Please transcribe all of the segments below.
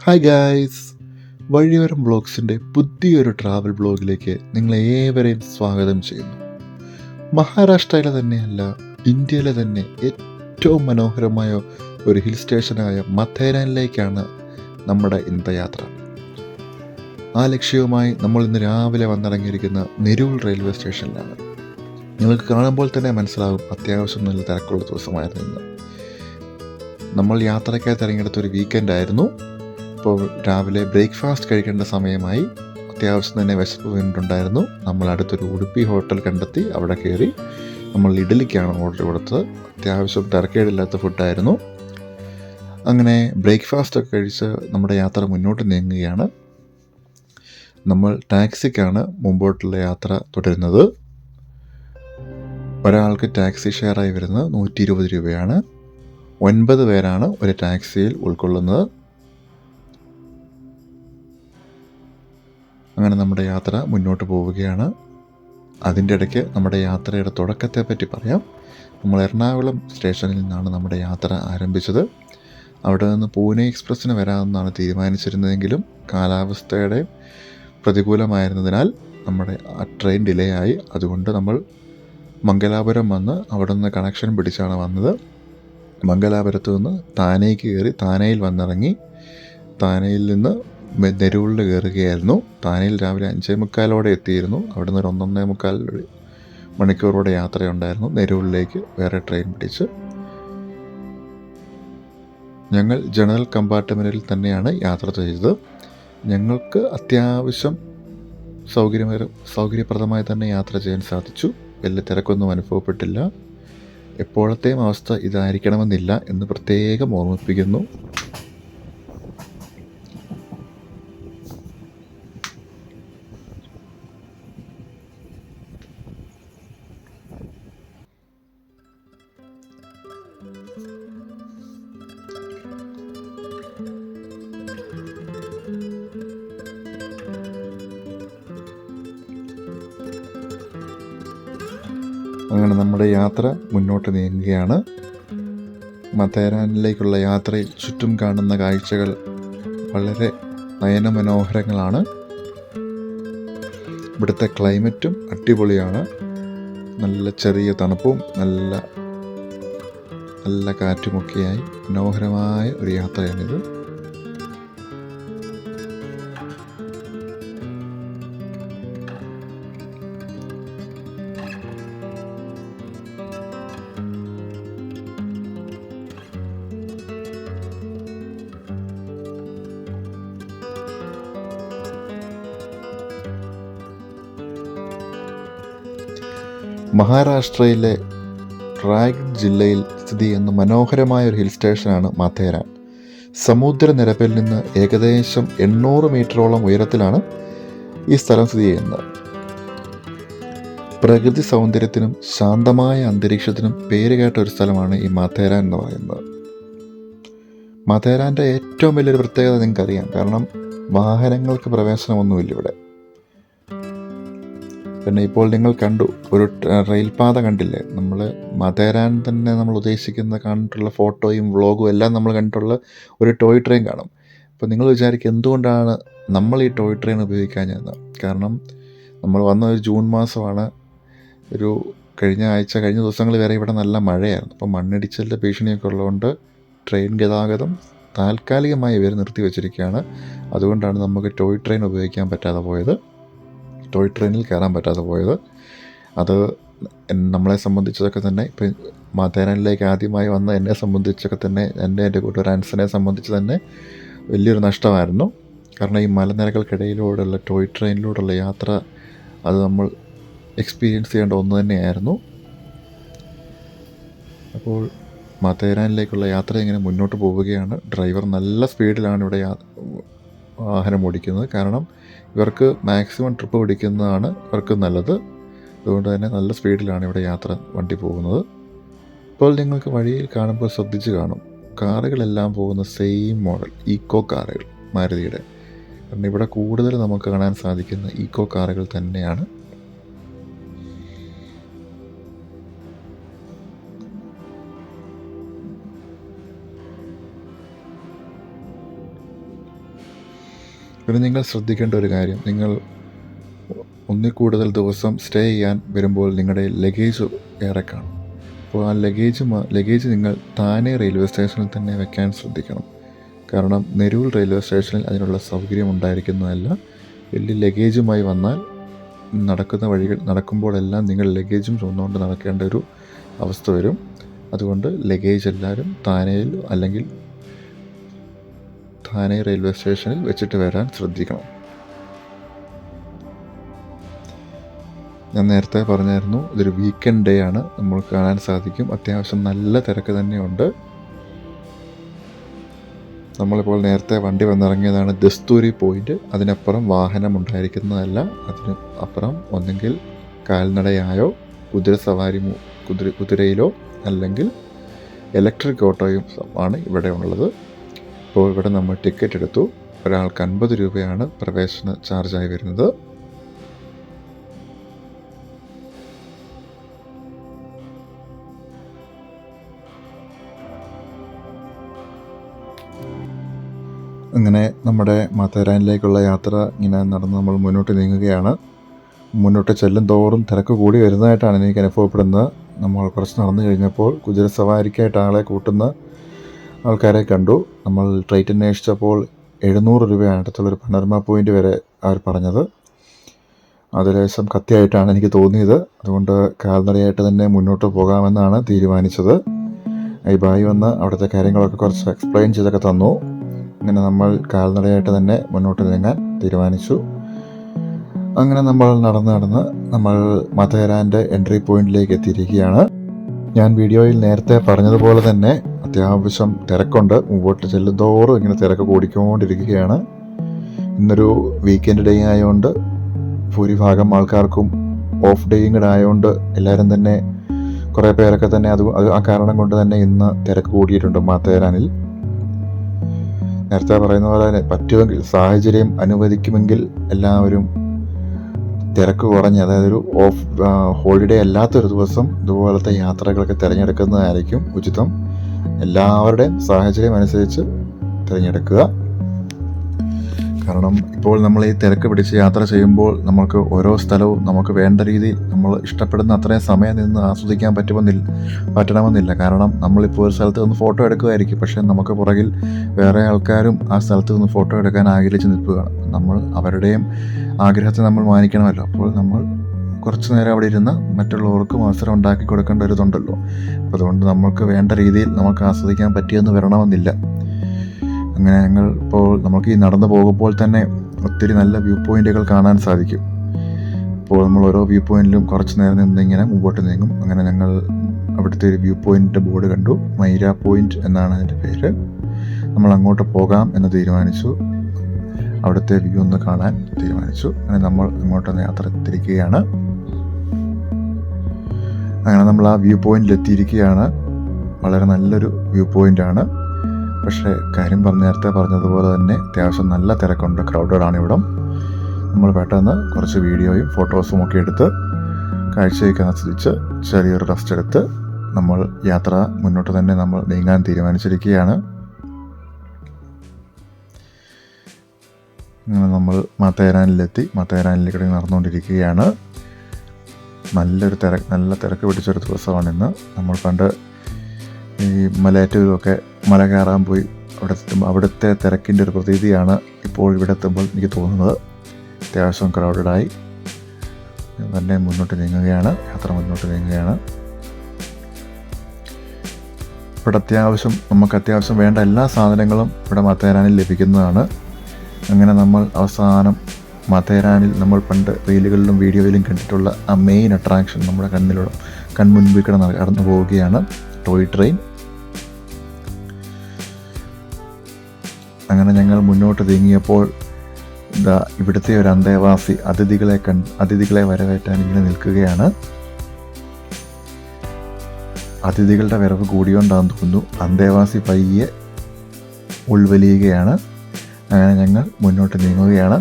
Hi guys, വഴിയോരം ബ്ലോഗ്സിൻ്റെ പുതിയൊരു travel ബ്ലോഗിലേക്ക് നിങ്ങളെ ഏവരെയും സ്വാഗതം ചെയ്യുന്നു. മഹാരാഷ്ട്രയിലെ തന്നെയല്ല, ഇന്ത്യയിലെ തന്നെ ഏറ്റവും മനോഹരമായ ഒരു ഹിൽ സ്റ്റേഷനായ മഥേരാനിലേക്കാണ് നമ്മുടെ ഇന്നത്തെ യാത്ര. ആ ലക്ഷ്യവുമായി നമ്മൾ ഇന്ന് രാവിലെ വന്നിറങ്ങിയിരിക്കുന്ന നെരൂൾ റെയിൽവേ സ്റ്റേഷനിലാണ്. നിങ്ങൾക്ക് കാണുമ്പോൾ തന്നെ മനസ്സിലാകും അത്യാവശ്യം നല്ല തിരക്കുള്ള ദിവസമായിരുന്നു ഇന്ന്. നമ്മൾ യാത്രയ്ക്കായി തിരഞ്ഞെടുത്തൊരു വീക്കെൻഡ് ആയിരുന്നു. ഇപ്പോൾ രാവിലെ ബ്രേക്ക്ഫാസ്റ്റ് കഴിക്കേണ്ട സമയമായി. അത്യാവശ്യം തന്നെ വിശപ്പ് വീണിട്ടുണ്ടായിരുന്നു. നമ്മൾ അടുത്തൊരു ഉടുപ്പി ഹോട്ടൽ കണ്ടെത്തി അവിടെ കയറി നമ്മൾ ഇഡലിക്കാണ് ഓർഡർ കൊടുത്തത്. അത്യാവശ്യം തിരക്കേടില്ലാത്ത ഫുഡായിരുന്നു. അങ്ങനെ ബ്രേക്ക്ഫാസ്റ്റൊക്കെ കഴിച്ച് നമ്മുടെ യാത്ര മുന്നോട്ട് നീങ്ങുകയാണ്. നമ്മൾ ടാക്സിക്കാണ് മുമ്പോട്ടുള്ള യാത്ര തുടരുന്നത്. ഒരാൾക്ക് ടാക്സി ഷെയറായി വരുന്നത് 120 രൂപയാണ്. 9 പേരാണ് ഒരു ടാക്സിയിൽ ഉൾക്കൊള്ളുന്നത്. അങ്ങനെ നമ്മുടെ യാത്ര മുന്നോട്ട് പോവുകയാണ്. അതിൻ്റെ ഇടയ്ക്ക് നമ്മുടെ യാത്രയുടെ തുടക്കത്തെ പറ്റി പറയാം. നമ്മൾ എറണാകുളം സ്റ്റേഷനിൽ നിന്നാണ് നമ്മുടെ യാത്ര ആരംഭിച്ചത്. അവിടെ നിന്ന് പൂനെ എക്സ്പ്രസ്സിന് വരാമെന്നാണ് തീരുമാനിച്ചിരുന്നതെങ്കിലും കാലാവസ്ഥയുടെ പ്രതികൂലമായിരുന്നതിനാൽ നമ്മുടെ ആ ട്രെയിൻ ഡിലേ ആയി. അതുകൊണ്ട് നമ്മൾ മംഗലാപുരം വന്ന് അവിടെ നിന്ന് കണക്ഷൻ പിടിച്ചാണ് വന്നത്. മംഗലാപുരത്ത് നിന്ന് താനേക്ക് കയറി താനയിൽ വന്നിറങ്ങി. താനയിൽ നിന്ന് നെരൂളിൽ കയറുകയായിരുന്നു. താനയിൽ രാവിലെ 5:45 എത്തിയിരുന്നു. അവിടെ നിന്ന് ഒരു 1.25 മണിക്കൂറോടെ യാത്രയുണ്ടായിരുന്നു. നെരൂളിലേക്ക് വേറെ ട്രെയിൻ പിടിച്ച് ഞങ്ങൾ ജനറൽ കമ്പാർട്ട്മെൻറ്റിൽ തന്നെയാണ് യാത്ര ചെയ്തത്. ഞങ്ങൾക്ക് അത്യാവശ്യം സൗകര്യപ്രദമായി തന്നെ യാത്ര ചെയ്യാൻ സാധിച്ചു. വലിയ തിരക്കൊന്നും അനുഭവപ്പെട്ടില്ല. എപ്പോഴത്തെയും അവസ്ഥ ഇതായിരിക്കണമെന്നില്ല എന്ന് പ്രത്യേകം ഓർമ്മിപ്പിക്കുന്നു. അങ്ങനെ നമ്മുടെ യാത്ര മുന്നോട്ട് നീങ്ങുകയാണ്. മഥേരാനിലേക്കുള്ള യാത്രയിൽ ചുറ്റും കാണുന്ന കാഴ്ചകൾ വളരെ നയനമനോഹരങ്ങളാണ്. ഇവിടുത്തെ ക്ലൈമറ്റും അടിപൊളിയാണ്. നല്ല ചെറിയ തണുപ്പും നല്ല കാറ്റുമൊക്കെയായി മനോഹരമായ ഒരു യാത്രയാണിത്. മഹാരാഷ്ട്രയിലെ റായ്ഗഡ് ജില്ലയിൽ സ്ഥിതി ചെയ്യുന്ന മനോഹരമായ ഒരു ഹിൽ സ്റ്റേഷനാണ് മഥേരാൻ. സമുദ്രനിരപ്പിൽ നിന്ന് ഏകദേശം 800 മീറ്ററോളം ഉയരത്തിലാണ് ഈ സ്ഥലം സ്ഥിതി ചെയ്യുന്നത്. പ്രകൃതി സൗന്ദര്യത്തിനും ശാന്തമായ അന്തരീക്ഷത്തിനും പേരുകേട്ട ഒരു സ്ഥലമാണ് ഈ മഥേരാൻ എന്ന് പറയുന്നത്. മഥേരാൻ്റെ ഏറ്റവും വലിയൊരു പ്രത്യേകത നിങ്ങൾക്കറിയാം. കാരണം വാഹനങ്ങൾക്ക് പ്രവേശനമൊന്നുമില്ല ഇവിടെ. പിന്നെ ഇപ്പോൾ നിങ്ങൾ കണ്ടു ഒരു റെയിൽപാത കണ്ടില്ലേ? നമ്മൾ മഥേരാൻ തന്നെ നമ്മൾ ഉദ്ദേശിക്കുന്ന കണ്ടിട്ടുള്ള ഫോട്ടോയും വ്ളോഗും എല്ലാം നമ്മൾ കണ്ടിട്ടുള്ള ഒരു ടോയ് ട്രെയിൻ കാണും. അപ്പോൾ നിങ്ങൾ വിചാരിക്കും എന്തുകൊണ്ടാണ് നമ്മൾ ഈ ടോയ് ട്രെയിൻ ഉപയോഗിക്കാഞ്ഞതെന്ന്. കാരണം നമ്മൾ വന്ന ഒരു ജൂൺ മാസമാണ്. കഴിഞ്ഞ ദിവസങ്ങൾ വരെ ഇവിടെ നല്ല മഴയായിരുന്നു. അപ്പോൾ മണ്ണിടിച്ചിലിൻ്റെ ഭീഷണിയൊക്കെ ഉള്ളതുകൊണ്ട് ട്രെയിൻ ഗതാഗതം താൽക്കാലികമായി ഇവർ നിർത്തി വച്ചിരിക്കുകയാണ്. അതുകൊണ്ടാണ് നമുക്ക് ടോയ് ട്രെയിൻ ഉപയോഗിക്കാൻ പറ്റാതെ പോയത്, ടോയ് ട്രെയിനിൽ കയറാൻ പറ്റാതെ പോയത്. അത് നമ്മളെ സംബന്ധിച്ചതൊക്കെ തന്നെ ഇപ്പം മഥേരാനിലേക്ക് ആദ്യമായി വന്ന എന്നെ സംബന്ധിച്ചൊക്കെ തന്നെ എൻ്റെ കൂട്ടുകാർ അൻസനെ സംബന്ധിച്ച് തന്നെ വലിയൊരു നഷ്ടമായിരുന്നു. കാരണം ഈ മലനിരകൾക്കിടയിലൂടെയുള്ള ടോയ് ട്രെയിനിലൂടെയുള്ള യാത്ര അത് നമ്മൾ എക്സ്പീരിയൻസ് ചെയ്യേണ്ട ഒന്ന് തന്നെയായിരുന്നു. അപ്പോൾ മഥേരാനിലേക്കുള്ള യാത്ര ഇങ്ങനെ മുന്നോട്ട് പോവുകയാണ്. ഡ്രൈവർ നല്ല സ്പീഡിലാണ് ഇവിടെ വാഹനം ഓടിക്കുന്നത്. കാരണം ഇവർക്ക് മാക്സിമം ട്രിപ്പ് പിടിക്കുന്നതാണ് ഇവർക്ക് നല്ലത്. അതുകൊണ്ട് തന്നെ നല്ല സ്പീഡിലാണ് ഇവിടെ വണ്ടി പോകുന്നത്. ഇപ്പോൾ നിങ്ങൾക്ക് വഴിയിൽ കാണുമ്പോൾ ശ്രദ്ധിച്ച് കാണും, കാറുകളെല്ലാം പോകുന്ന സെയിം മോഡൽ ഈക്കോ കാറുകൾ മാരുതിയുടെ. കാരണം ഇവിടെ കൂടുതൽ നമുക്ക് കാണാൻ സാധിക്കുന്ന ഈക്കോ കാറുകൾ തന്നെയാണ്. പിന്നെ നിങ്ങൾ ശ്രദ്ധിക്കേണ്ട ഒരു കാര്യം, നിങ്ങൾ ഒന്നിൽ കൂടുതൽ ദിവസം സ്റ്റേ ചെയ്യാൻ വരുമ്പോൾ നിങ്ങളുടെ ലഗേജ് ഏറെ കാണും. അപ്പോൾ ആ ലഗേജ് നിങ്ങൾ താനെ റെയിൽവേ സ്റ്റേഷനിൽ തന്നെ വെക്കാൻ ശ്രദ്ധിക്കണം. കാരണം നെരൂൽ റെയിൽവേ സ്റ്റേഷനിൽ അതിനുള്ള സൗകര്യം ഉണ്ടായിരിക്കുന്നതല്ല. വലിയ ലഗേജുമായി വന്നാൽ നടക്കുമ്പോഴെല്ലാം നിങ്ങൾ ലഗേജും ചുമന്നുകൊണ്ട് നടക്കേണ്ട ഒരു അവസ്ഥ വരും. അതുകൊണ്ട് ലഗേജ് എല്ലാവരും താനെയിൽ അല്ലെങ്കിൽ താനെ റെയിൽവേ സ്റ്റേഷനിൽ വെച്ചിട്ട് വരാൻ ശ്രദ്ധിക്കണം. ഞാൻ നേരത്തെ പറഞ്ഞായിരുന്നു, ഇതൊരു വീക്കെൻഡ് ഡേ ആണ്. നമ്മൾ കാണാൻ സാധിക്കും അത്യാവശ്യം നല്ല തിരക്ക് തന്നെയുണ്ട്. നമ്മളിപ്പോൾ നേരത്തെ വണ്ടി വന്നിറങ്ങിയതാണ് ദസ്തൂരി പോയിൻ്റ്. അതിനപ്പുറം വാഹനം ഉണ്ടായിരിക്കുന്നതല്ല. അതിന് അപ്പുറം ഒന്നെങ്കിൽ കാൽനടയായോ കുതിരയിലോ അല്ലെങ്കിൽ ഇലക്ട്രിക് ഓട്ടോയും ആണ് ഇവിടെ ഉള്ളത്. ഇപ്പോൾ ഇവിടെ നമ്മൾ ടിക്കറ്റ് എടുത്തു. ഒരാൾക്ക് 50 രൂപയാണ് പ്രവേശന ചാർജായി വരുന്നത്. അങ്ങനെ നമ്മുടെ മാത്തേരാനിലേക്കുള്ള യാത്ര ഇങ്ങനെ നടന്ന് നമ്മൾ മുന്നോട്ട് നീങ്ങുകയാണ്. മുന്നോട്ട് ചെല്ലും തോറും തിരക്ക് കൂടി വരുന്നതായിട്ടാണ് എനിക്ക് അനുഭവപ്പെടുന്നത്. നമ്മൾ കുറച്ച് നടന്നു കഴിഞ്ഞപ്പോൾ കുതിര സവാരിക്കായിട്ട് ആളെ കൂട്ടുന്ന ആൾക്കാരെ കണ്ടു. നമ്മൾ റേറ്റ് അന്വേഷിച്ചപ്പോൾ 700 രൂപയാണ് അടുത്തുള്ളൊരു പനോരമ പോയിൻ്റ് വരെ അവർ പറഞ്ഞത്. അത് ലേശം കത്തിയായിട്ടാണ് എനിക്ക് തോന്നിയത്. അതുകൊണ്ട് കാൽനടയായിട്ട് തന്നെ മുന്നോട്ട് പോകാമെന്നാണ് തീരുമാനിച്ചത്. ഈ ബായി വന്ന് അവിടുത്തെ കാര്യങ്ങളൊക്കെ കുറച്ച് എക്സ്പ്ലെയിൻ ചെയ്തൊക്കെ തന്നു. അങ്ങനെ നമ്മൾ കാൽനടയായിട്ട് തന്നെ മുന്നോട്ട് നീങ്ങാൻ തീരുമാനിച്ചു. അങ്ങനെ നമ്മൾ നടന്ന് നമ്മൾ മാത്തേരാൻ്റെ എൻട്രി പോയിന്റിലേക്ക് എത്തിയിരിക്കുകയാണ്. ഞാൻ വീഡിയോയിൽ നേരത്തെ പറഞ്ഞതുപോലെ തന്നെ അത്യാവശ്യം തിരക്കുണ്ട്. മുമ്പോട്ട് ചെല്ലുന്തോറും ഇങ്ങനെ തിരക്ക് കൂടിക്കൊണ്ടിരിക്കുകയാണ്. ഇന്നൊരു വീക്കെൻഡ് ഡേ ആയതുകൊണ്ട് ഭൂരിഭാഗം ആൾക്കാർക്കും ഓഫ് ഡേയും കൂടെ ആയതുകൊണ്ട് എല്ലാവരും തന്നെ കുറേ പേരൊക്കെ തന്നെ അത് ആ കാരണം കൊണ്ട് തന്നെ ഇന്ന് തിരക്ക് കൂടിയിട്ടുണ്ട് മാത്തേരാനിൽ. നേരത്തെ പറയുന്ന പോലെ തന്നെ പറ്റുമെങ്കിൽ സാഹചര്യം അനുവദിക്കുമെങ്കിൽ എല്ലാവരും തിരക്ക് കുറഞ്ഞ്, അതായത് ഒരു ഹോളിഡേ അല്ലാത്തൊരു ദിവസം ഇതുപോലത്തെ യാത്രകളൊക്കെ തിരഞ്ഞെടുക്കുന്നതായിരിക്കും ഉചിതം. എല്ലാവരുടെയും സാഹചര്യം അനുസരിച്ച് തിരഞ്ഞെടുക്കുക. കാരണം ഇപ്പോൾ നമ്മൾ ഈ തിരക്ക് പിടിച്ച് യാത്ര ചെയ്യുമ്പോൾ നമുക്ക് ഓരോ സ്ഥലവും നമുക്ക് വേണ്ട രീതിയിൽ നമ്മൾ ഇഷ്ടപ്പെടുന്ന അത്രയും സമയം നിന്ന് ആസ്വദിക്കാൻ പറ്റണമെന്നില്ല. കാരണം നമ്മളിപ്പോൾ ഒരു സ്ഥലത്ത് നിന്ന് ഫോട്ടോ എടുക്കുമായിരിക്കും, പക്ഷേ നമുക്ക് പുറകിൽ വേറെ ആൾക്കാരും ആ സ്ഥലത്ത് നിന്ന് ഫോട്ടോ എടുക്കാൻ ആഗ്രഹിച്ച് നിൽക്കുകയാണ്. നമ്മൾ അവരുടെയും ആഗ്രഹത്തെ നമ്മൾ മാനിക്കണമല്ലോ. അപ്പോൾ നമ്മൾ കുറച്ച് നേരം അവിടെ ഇരുന്ന് മറ്റുള്ളവർക്കും അവസരം ഉണ്ടാക്കി കൊടുക്കേണ്ട ഒരു ഇതുണ്ടല്ലോ. അപ്പോൾ അതുകൊണ്ട് നമുക്ക് വേണ്ട രീതിയിൽ നമുക്ക് ആസ്വദിക്കാൻ പറ്റിയെന്ന് വരണമെന്നില്ല. അങ്ങനെ നമുക്ക് ഈ നടന്നു പോകുമ്പോൾ തന്നെ ഒത്തിരി നല്ല വ്യൂ പോയിന്റുകൾ കാണാൻ സാധിക്കും. അപ്പോൾ നമ്മൾ ഓരോ വ്യൂ പോയിന്റിലും കുറച്ച് നേരം നിന്നിങ്ങനെ മുമ്പോട്ട് നീങ്ങും. അങ്ങനെ ഞങ്ങൾ അവിടുത്തെ ഒരു വ്യൂ പോയിന്റിൻ്റെ ബോർഡ് കണ്ടു. മൈര പോയിന്റ് എന്നാണ് അതിൻ്റെ പേര്. നമ്മൾ അങ്ങോട്ട് പോകാം എന്ന് തീരുമാനിച്ചു. അവിടുത്തെ വ്യൂ ഒന്ന് കാണാൻ തീരുമാനിച്ചു. അങ്ങനെ നമ്മൾ അങ്ങോട്ട് യാത്ര തിരിക്കുകയാണ്. അങ്ങനെ നമ്മൾ ആ വ്യൂ പോയിന്റിൽ എത്തിയിരിക്കുകയാണ്. വളരെ നല്ലൊരു വ്യൂ പോയിൻ്റാണ്. പക്ഷേ കാര്യം നേരത്തെ പറഞ്ഞതുപോലെ തന്നെ അത്യാവശ്യം നല്ല തിരക്കുണ്ട്, ക്രൗഡഡാണ് ഇവിടം. നമ്മൾ പെട്ടെന്ന് കുറച്ച് വീഡിയോയും ഫോട്ടോസും ഒക്കെ എടുത്ത് കാഴ്ചയൊക്കെ ആസ്വദിച്ച് ചെറിയൊരു റെസ്റ്റ് എടുത്ത് നമ്മൾ യാത്ര മുന്നോട്ട് തന്നെ നമ്മൾ നീങ്ങാൻ തീരുമാനിച്ചിരിക്കുകയാണ്. അങ്ങനെ നമ്മൾ മാത്തേരാനിലെത്തി. മാത്തേരാനിലേക്ക് നടന്നുകൊണ്ടിരിക്കുകയാണ്. നല്ല തിരക്ക് പിടിച്ചൊരു ദിവസമാണിന്ന്. നമ്മൾ പണ്ട് ഈ മലയാറ്റൂരൊക്കെ മല കയറാൻ പോയി അവിടുത്തെ തിരക്കിൻ്റെ ഒരു പ്രതീതിയാണ് ഇപ്പോൾ ഇവിടെ എത്തുമ്പോൾ എനിക്ക് തോന്നുന്നത്. അത്യാവശ്യം ക്രൗഡഡായി തന്നെ യാത്ര മുന്നോട്ട് നീങ്ങുകയാണ്. ഇവിടെ നമുക്ക് അത്യാവശ്യം വേണ്ട എല്ലാ സാധനങ്ങളും ഇവിടെ മാത്തേരാനിൽ ലഭിക്കുന്നതാണ്. അങ്ങനെ നമ്മൾ അവസാനം മാത്തേരാനിൽ നമ്മൾ പണ്ട് റീലുകളിലും വീഡിയോയിലും കണ്ടിട്ടുള്ള ആ മെയിൻ അട്രാക്ഷൻ നമ്മുടെ കൺമുൻപിൽ കടന്നു പോവുകയാണ്, ടോയ് ട്രെയിൻ. അങ്ങനെ ഞങ്ങൾ മുന്നോട്ട് നീങ്ങിയപ്പോൾ ഇവിടുത്തെ ഒരു അന്തേവാസി അതിഥികളെ വരവേറ്റാൻ ഇങ്ങനെ നിൽക്കുകയാണ്. അതിഥികളുടെ വരവ് കൂടിയോണ്ടാന്ന് തോന്നുന്നു അന്തേവാസി പയ്യെ ഉൾവലിയുകയാണ്. അങ്ങനെ ഞങ്ങൾ മുന്നോട്ട് നീങ്ങുകയാണ്.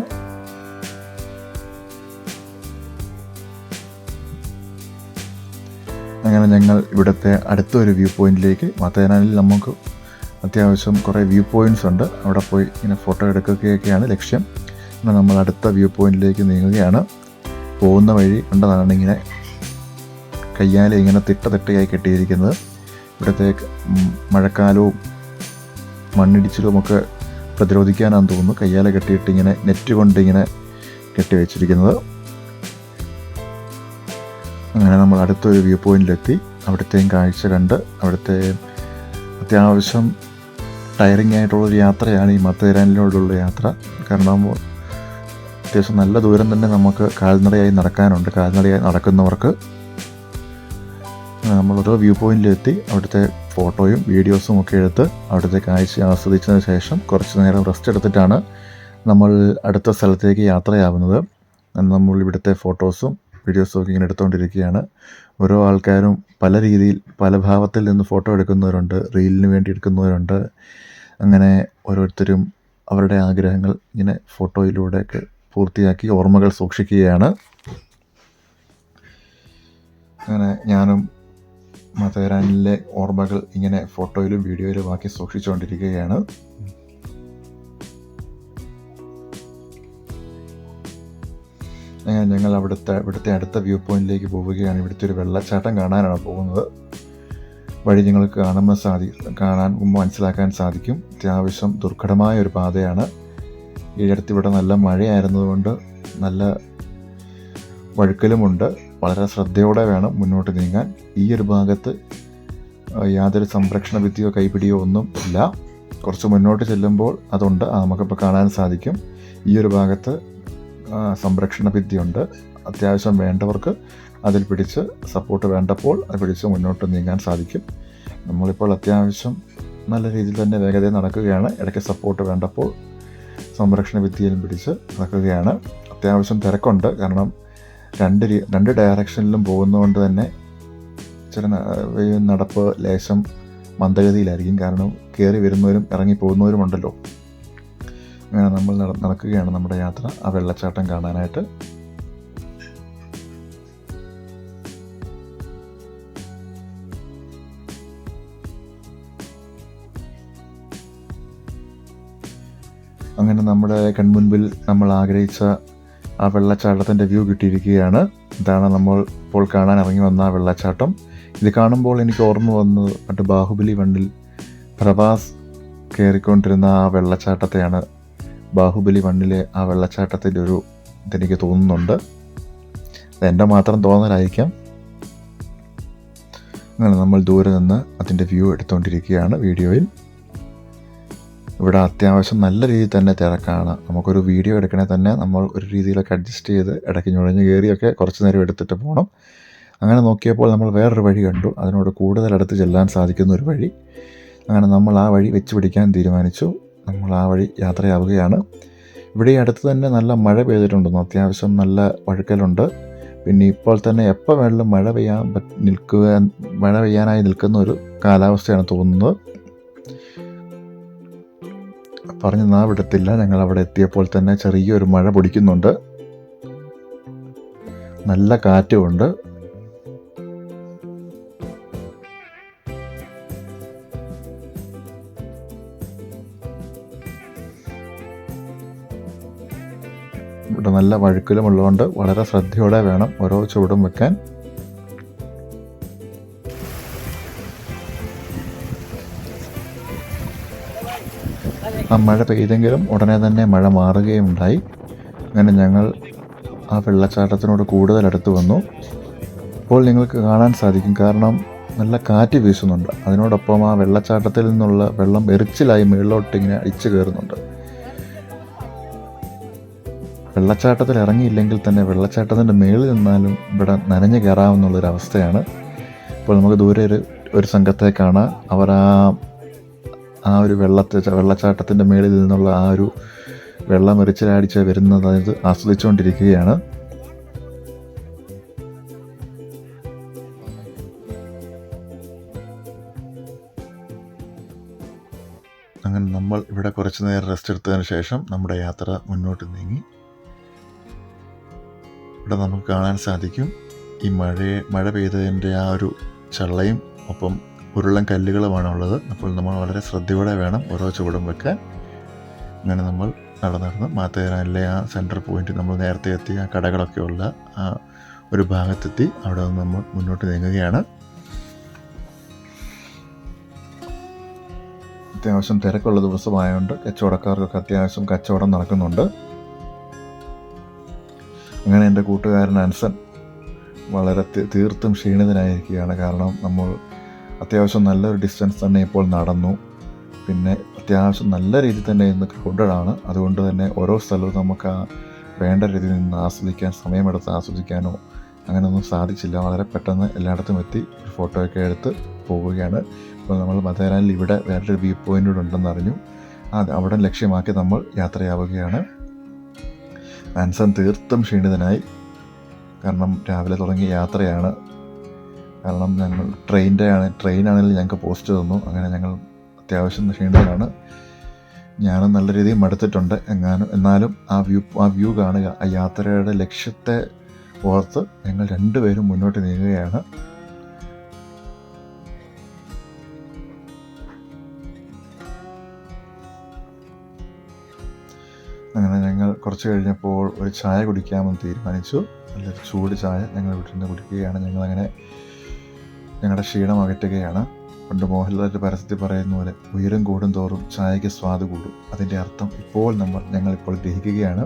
അങ്ങനെ ഞങ്ങൾ ഇവിടുത്തെ അടുത്തൊരു വ്യൂ പോയിന്റിലേക്ക്, മാത്തേരാനിൽ നമുക്ക് അത്യാവശ്യം കുറേ വ്യൂ പോയിൻറ്റ്സ് ഉണ്ട്, അവിടെ പോയി ഇങ്ങനെ ഫോട്ടോ എടുക്കുകയൊക്കെയാണ് ലക്ഷ്യം. നമ്മൾ അടുത്ത വ്യൂ പോയിന്റിലേക്ക് നീങ്ങുകയാണ്. പോകുന്ന വഴി കണ്ടതാണ് ഇങ്ങനെ കയ്യാലെ ഇങ്ങനെ തിട്ടയായി കെട്ടിയിരിക്കുന്നത്. ഇവിടുത്തെ മഴക്കാലവും മണ്ണിടിച്ചിലുമൊക്കെ പ്രതിരോധിക്കാനാണെന്ന് തോന്നുന്നു കയ്യാലെ കെട്ടിയിട്ട് ഇങ്ങനെ നെറ്റ് കൊണ്ട് ഇങ്ങനെ കെട്ടിവെച്ചിരിക്കുന്നത്. അങ്ങനെ നമ്മൾ അടുത്തൊരു വ്യൂ പോയിന്റിലെത്തി. അവിടുത്തെയും കാഴ്ച കണ്ട് അവിടുത്തെ അത്യാവശ്യം ടയറിങ് ആയിട്ടുള്ളൊരു യാത്രയാണ് ഈ മത്തേരാനിലോടുള്ള യാത്ര. കാരണം അത്യാവശ്യം നല്ല ദൂരം തന്നെ നമുക്ക് കാൽനടയായി നടക്കാനുണ്ട്. കാൽനടയായി നടക്കുന്നവർക്ക് നമ്മൾ ഓരോ വ്യൂ പോയിന്റിലെത്തി അവിടുത്തെ ഫോട്ടോയും വീഡിയോസും ഒക്കെ എടുത്ത് അവിടുത്തെ കാഴ്ച ആസ്വദിച്ചതിന് ശേഷം കുറച്ച് നേരം റെസ്റ്റ് എടുത്തിട്ടാണ് നമ്മൾ അടുത്ത സ്ഥലത്തേക്ക് യാത്രയാവുന്നത്. നമ്മൾ ഇവിടുത്തെ ഫോട്ടോസും വീഡിയോസും ഒക്കെ ഇങ്ങനെ എടുത്തുകൊണ്ടിരിക്കുകയാണ്. ഓരോ ആൾക്കാരും പല രീതിയിൽ പല ഭാവത്തിൽ നിന്ന് ഫോട്ടോ എടുക്കുന്നവരുണ്ട്, റീലിന് വേണ്ടി എടുക്കുന്നവരുണ്ട്. അങ്ങനെ ഓരോരുത്തരും അവരുടെ ആഗ്രഹങ്ങൾ ഇങ്ങനെ ഫോട്ടോയിലൂടെയൊക്കെ പൂർത്തിയാക്കി ഓർമ്മകൾ സൂക്ഷിക്കുകയാണ്. അങ്ങനെ ഞാനും മത്തേരാനിലെ ഓർമ്മകൾ ഇങ്ങനെ ഫോട്ടോയിലും വീഡിയോയിലും ആക്കി സൂക്ഷിച്ചുകൊണ്ടിരിക്കുകയാണ്. അങ്ങനെ ഞങ്ങൾ ഇവിടുത്തെ അടുത്ത വ്യൂ പോയിന്റിലേക്ക് പോവുകയാണ്. ഇവിടുത്തെ ഒരു വെള്ളച്ചാട്ടം കാണാനാണ് പോകുന്നത്. വഴി നിങ്ങൾക്ക് കാണാൻ മനസ്സിലാക്കാൻ സാധിക്കും. അത്യാവശ്യം ദുർഘടമായ ഒരു പാതയാണ്. ഈ അടുത്ത് ഇവിടെ നല്ല മഴയായിരുന്നതുകൊണ്ട് നല്ല വഴുക്കലുമുണ്ട്. വളരെ ശ്രദ്ധയോടെ വേണം മുന്നോട്ട് നീങ്ങാൻ. ഈ ഒരു ഭാഗത്ത് യാതൊരു സംരക്ഷണ ഭിത്തിയോ കൈപ്പിടിയോ ഒന്നും ഇല്ല. കുറച്ച് മുന്നോട്ട് ചെല്ലുമ്പോൾ അതുണ്ട്, നമുക്കിപ്പോൾ കാണാൻ സാധിക്കും. ഈ ഒരു ഭാഗത്ത് സംരക്ഷണ ഭിത്തിയുണ്ട്. അത്യാവശ്യം വേണ്ടവർക്ക് അതിൽ പിടിച്ച് സപ്പോർട്ട് വേണ്ടപ്പോൾ അത് പിടിച്ച് മുന്നോട്ട് നീങ്ങാൻ സാധിക്കും. നമ്മളിപ്പോൾ അത്യാവശ്യം നല്ല രീതിയിൽ തന്നെ വേഗതയിൽ നടക്കുകയാണ്. ഇടയ്ക്ക് സപ്പോർട്ട് വേണ്ടപ്പോൾ സംരക്ഷണ ഭിത്തിയിലും പിടിച്ച് നടക്കുകയാണ്. അത്യാവശ്യം തിരക്കുണ്ട്. കാരണം രണ്ട് ഡയറക്ഷനിലും പോകുന്നതുകൊണ്ട് തന്നെ ചില നടപ്പ് ലേശം മന്ദഗതിയിലായിരിക്കും. കാരണം കയറി വരുന്നവരും ഇറങ്ങി പോകുന്നവരും ഉണ്ടല്ലോ. അങ്ങനെ നമ്മൾ നടക്കുകയാണ് നമ്മുടെ യാത്ര ആ വെള്ളച്ചാട്ടം കാണാനായിട്ട്. അങ്ങനെ നമ്മുടെ കൺമുൻപിൽ നമ്മൾ ആഗ്രഹിച്ച ആ വെള്ളച്ചാട്ടത്തിൻ്റെ വ്യൂ കിട്ടിയിരിക്കുകയാണ്. ഇതാണ് നമ്മൾ ഇപ്പോൾ കാണാൻ ഇറങ്ങി വന്ന ആ വെള്ളച്ചാട്ടം. ഇത് കാണുമ്പോൾ എനിക്ക് ഓർമ്മ വന്നത് മറ്റ് ബാഹുബലി 1 പ്രഭാസ് കയറിക്കൊണ്ടിരുന്ന ആ വെള്ളച്ചാട്ടത്തെയാണ്. ബാഹുബലി 1 ആ വെള്ളച്ചാട്ടത്തിൻ്റെ ഒരു ഇതെനിക്ക് തോന്നുന്നുണ്ട്. അതെൻ്റെ മാത്രം തോന്നലായിരിക്കാം. അങ്ങനെ നമ്മൾ ദൂരെ നിന്ന് അതിൻ്റെ വ്യൂ എടുത്തുകൊണ്ടിരിക്കുകയാണ് വീഡിയോയിൽ. ഇവിടെ അത്യാവശ്യം നല്ല രീതിയിൽ തന്നെ തിരക്കാണ്. നമുക്കൊരു വീഡിയോ എടുക്കണേ തന്നെ നമ്മൾ ഒരു രീതിയിലൊക്കെ അഡ്ജസ്റ്റ് ചെയ്ത് ഇടയ്ക്ക് നുഴഞ്ഞു കയറിയൊക്കെ കുറച്ച് നേരം എടുത്തിട്ട് പോകണം. അങ്ങനെ നോക്കിയപ്പോൾ നമ്മൾ വേറൊരു വഴി കണ്ടു, അതിനോട് കൂടുതൽ അടുത്ത് ചെല്ലാൻ സാധിക്കുന്ന ഒരു വഴി. അങ്ങനെ നമ്മൾ ആ വഴി വെച്ച് പിടിക്കാൻ തീരുമാനിച്ചു. നമ്മൾ ആ വഴി യാത്രയാവുകയാണ്. ഇവിടെ ഈ അടുത്ത് തന്നെ നല്ല മഴ പെയ്തിട്ടുണ്ടെന്നു. അത്യാവശ്യം നല്ല വഴുക്കലുണ്ട്. പിന്നെ ഇപ്പോൾ തന്നെ എപ്പോൾ വേണമെങ്കിലും മഴ പെയ്യാനായി നിൽക്കുന്ന ഒരു കാലാവസ്ഥയാണ് തോന്നുന്നത്. പറഞ്ഞ് വിടത്തില്ല. ഞങ്ങൾ അവിടെ എത്തിയപ്പോൾ തന്നെ ചെറിയൊരു മഴ പൊടിക്കുന്നുണ്ട്. നല്ല കാറ്റുമുണ്ട്. ഇവിടെ നല്ല വഴുക്കലും ഉള്ളതുകൊണ്ട് വളരെ ശ്രദ്ധയോടെ വേണം ഓരോ ചുവടും വെക്കാൻ. ആ മഴ പെയ്തെങ്കിലും ഉടനെ തന്നെ മഴ മാറുകയുണ്ടായി. അങ്ങനെ ഞങ്ങൾ ആ വെള്ളച്ചാട്ടത്തിനോട് കൂടുതൽ അടുത്ത് വന്നു. ഇപ്പോൾ നിങ്ങൾക്ക് കാണാൻ സാധിക്കും, കാരണം നല്ല കാറ്റ് വീശുന്നുണ്ട്. അതിനോടൊപ്പം ആ വെള്ളച്ചാട്ടത്തിൽ നിന്നുള്ള വെള്ളം എറിച്ചിലായി മുകളിലോട്ട് ഇങ്ങനെ അടിച്ചു കയറുന്നുണ്ട്. വെള്ളച്ചാട്ടത്തിൽ ഇറങ്ങിയില്ലെങ്കിൽ തന്നെ വെള്ളച്ചാട്ടത്തിൻ്റെ മേളിൽ നിന്നാലും ഇവിടെ നനഞ്ഞു കയറാമെന്നുള്ളൊരവസ്ഥയാണ്. ഇപ്പോൾ നമുക്ക് ദൂരെ ഒരു സംഘത്തെ കാണാം. അവർ ആ ഒരു വെള്ളച്ചാട്ടത്തിൻ്റെ മേളിൽ നിന്നുള്ള ആ ഒരു വെള്ളം എറിച്ചിലടിച്ച് വരുന്നത് അത് ആസ്വദിച്ചുകൊണ്ടിരിക്കുകയാണ്. അങ്ങനെ നമ്മൾ ഇവിടെ കുറച്ച് നേരം റെസ്റ്റ് എടുത്തതിന് ശേഷം നമ്മുടെ യാത്ര മുന്നോട്ട് നീങ്ങി. ഇവിടെ നമുക്ക് കാണാൻ സാധിക്കും ഈ മഴ പെയ്തതിൻ്റെ ആ ഒരു ചള്ളയും ഒപ്പം ഉരുളൻ കല്ലുകളുമാണ് ഉള്ളത്. അപ്പോൾ നമ്മൾ വളരെ ശ്രദ്ധയോടെ വേണം ഓരോ ചുവടും വെക്കാൻ. അങ്ങനെ നമ്മൾ നടന്ന് മാത്തേരാനിലെ ആ സെൻട്രൽ പോയിന്റ് നമ്മൾ നേരത്തെ എത്തി ആ കടകളൊക്കെ ഉള്ള ആ ഒരു ഭാഗത്തെത്തി. അവിടെ നിന്ന് നമ്മൾ മുന്നോട്ട് നീങ്ങുകയാണ്. അത്യാവശ്യം തിരക്കുള്ള ദിവസമായതുകൊണ്ട് കച്ചവടക്കാർക്കൊക്കെ അത്യാവശ്യം കച്ചവടം നടക്കുന്നുണ്ട്. അങ്ങനെ എൻ്റെ കൂട്ടുകാരൻ അൻസൻ വളരെ തീർത്തും ക്ഷീണിതനായിരിക്കുകയാണ്. കാരണം നമ്മൾ അത്യാവശ്യം നല്ലൊരു ഡിസ്റ്റൻസ് തന്നെ ഇപ്പോൾ നടന്നു. പിന്നെ അത്യാവശ്യം നല്ല രീതിയിൽ തന്നെ ഇന്ന് ക്രൗഡഡാണ്. അതുകൊണ്ട് തന്നെ ഓരോ സ്ഥലവും നമുക്ക് വേണ്ട രീതിയിൽ നിന്ന് ആസ്വദിക്കാൻ, സമയമെടുത്ത് ആസ്വദിക്കാനോ അങ്ങനെയൊന്നും സാധിച്ചില്ല. വളരെ പെട്ടെന്ന് എല്ലായിടത്തും എത്തി ഒരു ഫോട്ടോയൊക്കെ എടുത്ത് പോവുകയാണ്. ഇപ്പോൾ നമ്മൾ മതേരാനിൽ ഇവിടെ വേറൊരു വ്യൂ പോയിൻ്റ് കൂടെ ഉണ്ടെന്ന് അറിഞ്ഞു. അവിടെ ലക്ഷ്യമാക്കി നമ്മൾ യാത്രയാവുകയാണ്. ആൻസൺ തീർത്തും ക്ഷീണിതനായി. കാരണം രാവിലെ തുടങ്ങിയ യാത്രയാണ്. കാരണം ഞങ്ങൾ ട്രെയിനാണെങ്കിൽ ഞങ്ങൾക്ക് പോസ്റ്റ് തന്നു. അങ്ങനെ ഞങ്ങൾ അത്യാവശ്യം ക്ഷീണിതനാണ്. ഞാനും നല്ല രീതിയിൽ മടുത്തിട്ടുണ്ട്. എന്നാലും ആ വ്യൂ കാണുക, ആ യാത്രയുടെ ലക്ഷ്യത്തെ ഓർത്ത് ഞങ്ങൾ രണ്ടുപേരും മുന്നോട്ട് നീങ്ങുകയാണ്. അങ്ങനെ ഞങ്ങൾ കുറച്ച് കഴിഞ്ഞപ്പോൾ ഒരു ചായ കുടിക്കാമെന്ന് തീരുമാനിച്ചു. നല്ലൊരു ചൂട് ചായ ഞങ്ങൾ വീട്ടിൽ നിന്ന് കുടിക്കുകയാണ്. ഞങ്ങളങ്ങനെ ഞങ്ങളുടെ ക്ഷീണം അകറ്റുകയാണ്. പണ്ട് മോഹൻലാലിൻ്റെ പരസ്യത്തിൽ പറയുന്ന പോലെ ഉയരം കൂടും തോറും ചായയ്ക്ക് സ്വാദ് കൂടും. അതിൻ്റെ അർത്ഥം ഞങ്ങളിപ്പോൾ ഗ്രഹിക്കുകയാണ്.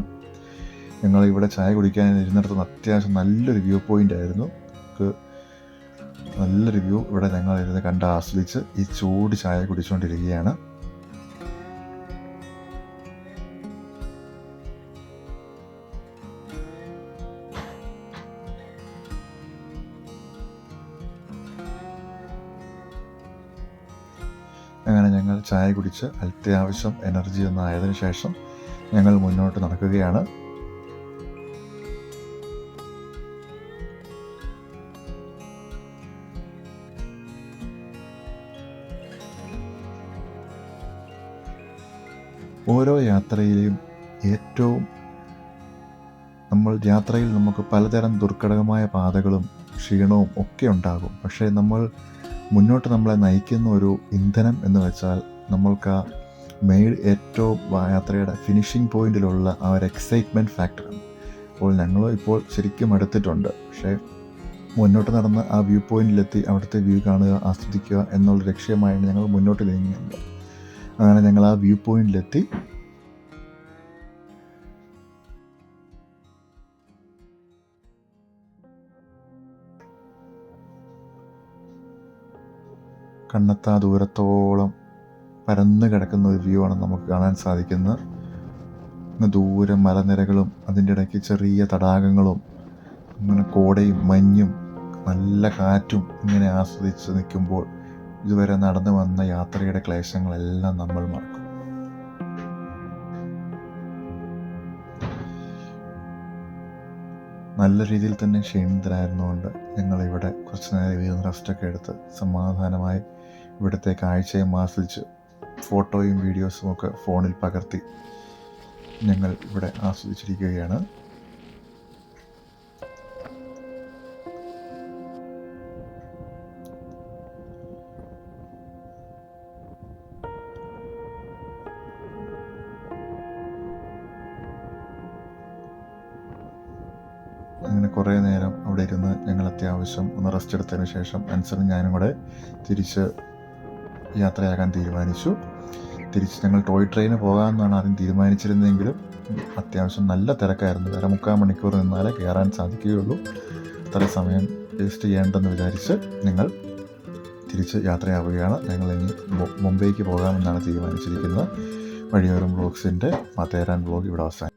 ഞങ്ങളിവിടെ ചായ കുടിക്കാൻ ഇരുന്നിടത്തുനിന്ന് അത്യാവശ്യം നല്ലൊരു വ്യൂ പോയിൻ്റ് ആയിരുന്നു. നല്ലൊരു വ്യൂ ഇവിടെ ഞങ്ങളിരുന്ന് കണ്ട് ആസ്വദിച്ച് ഈ ചൂട് ചായ കുടിച്ചുകൊണ്ടിരിക്കുകയാണ്. അങ്ങനെ ഞങ്ങൾ ചായ കുടിച്ച് അത്യാവശ്യം എനർജി ഒന്നായതിനു ശേഷം ഞങ്ങൾ മുന്നോട്ട് നടക്കുകയാണ്. ഓരോ യാത്രയിലെയും യാത്രയിൽ നമുക്ക് പലതരം ദുർഘടകമായ പാതകളും ക്ഷീണവും ഒക്കെ ഉണ്ടാകും. പക്ഷേ നമ്മളെ നയിക്കുന്ന ഒരു ഇന്ധനം എന്ന് വെച്ചാൽ നമ്മൾക്ക് ഏറ്റവും യാത്രയുടെ ഫിനിഷിംഗ് പോയിന്റിലുള്ള ആ ഒരു എക്സൈറ്റ്മെൻറ്റ് ഫാക്ടറാണ്. അപ്പോൾ ഞങ്ങൾ ഇപ്പോൾ ശരിക്കും അടുത്തിട്ടുണ്ട്. പക്ഷേ മുന്നോട്ട് നടന്ന് ആ വ്യൂ പോയിന്റിലെത്തി അവിടുത്തെ വ്യൂ കാണുക, ആസ്വദിക്കുക എന്നുള്ള ലക്ഷ്യമായാണ് ഞങ്ങൾ മുന്നോട്ട് നീങ്ങുന്നത്. അങ്ങനെ ഞങ്ങൾ ആ വ്യൂ പോയിന്റിലെത്തി. കണ്ണെത്താ ദൂരത്തോളം പരന്നു കിടക്കുന്ന ഒരു വ്യൂ ആണ് നമുക്ക് കാണാൻ സാധിക്കുന്നത്. ദൂരെ മലനിരകളും അതിൻ്റെ ഇടയ്ക്ക് ചെറിയ തടാകങ്ങളും അങ്ങനെ കോടയും മഞ്ഞും നല്ല കാറ്റും ഇങ്ങനെ ആസ്വദിച്ച് നിൽക്കുമ്പോൾ ഇതുവരെ നടന്നു വന്ന യാത്രയുടെ ക്ലേശങ്ങളെല്ലാം നമ്മൾ മറക്കും. നല്ല രീതിയിൽ തന്നെ ക്ഷീണിതരായിരുന്നുകൊണ്ട് ഞങ്ങളിവിടെ കുറച്ച് നേരം റെസ്റ്റൊക്കെ എടുത്ത് സമാധാനമായി ഇവിടുത്തെ കാഴ്ചയും ആസ്വദിച്ച് ഫോട്ടോയും വീഡിയോസും ഒക്കെ ഫോണിൽ പകർത്തി ഞങ്ങൾ ഇവിടെ ആസ്വദിച്ചിരിക്കുകയാണ്. അങ്ങനെ കുറേ നേരം അവിടെ ഇരുന്ന് ഞങ്ങൾ അത്യാവശ്യം ഒന്ന് റെസ്റ്റ് എടുത്തതിന് ശേഷം അൻസറും ഞാനും കൂടെ തിരിച്ച് യാത്രയാകാൻ തീരുമാനിച്ചു. ഞങ്ങൾ ടോയ് ട്രെയിന് പോകാമെന്നാണ് ആദ്യം തീരുമാനിച്ചിരുന്നതെങ്കിലും അത്യാവശ്യം നല്ല തിരക്കായിരുന്നു. 1.25 മണിക്കൂർ നിന്നാലേ കയറാൻ സാധിക്കുകയുള്ളൂ. അത്ര സമയം വേസ്റ്റ് ചെയ്യേണ്ടെന്ന് വിചാരിച്ച് ഞങ്ങൾ തിരിച്ച് യാത്രയാവുകയാണ്. ഞങ്ങൾ ഇനി മുംബൈക്ക് പോകാമെന്നാണ് തീരുമാനിച്ചിരിക്കുന്നത്. വഴിയോരം വ്ളോഗ്സിൻ്റെ മാത്തേരാൻ വ്ളോഗ് ഇവിടെ അവസാനിക്കും.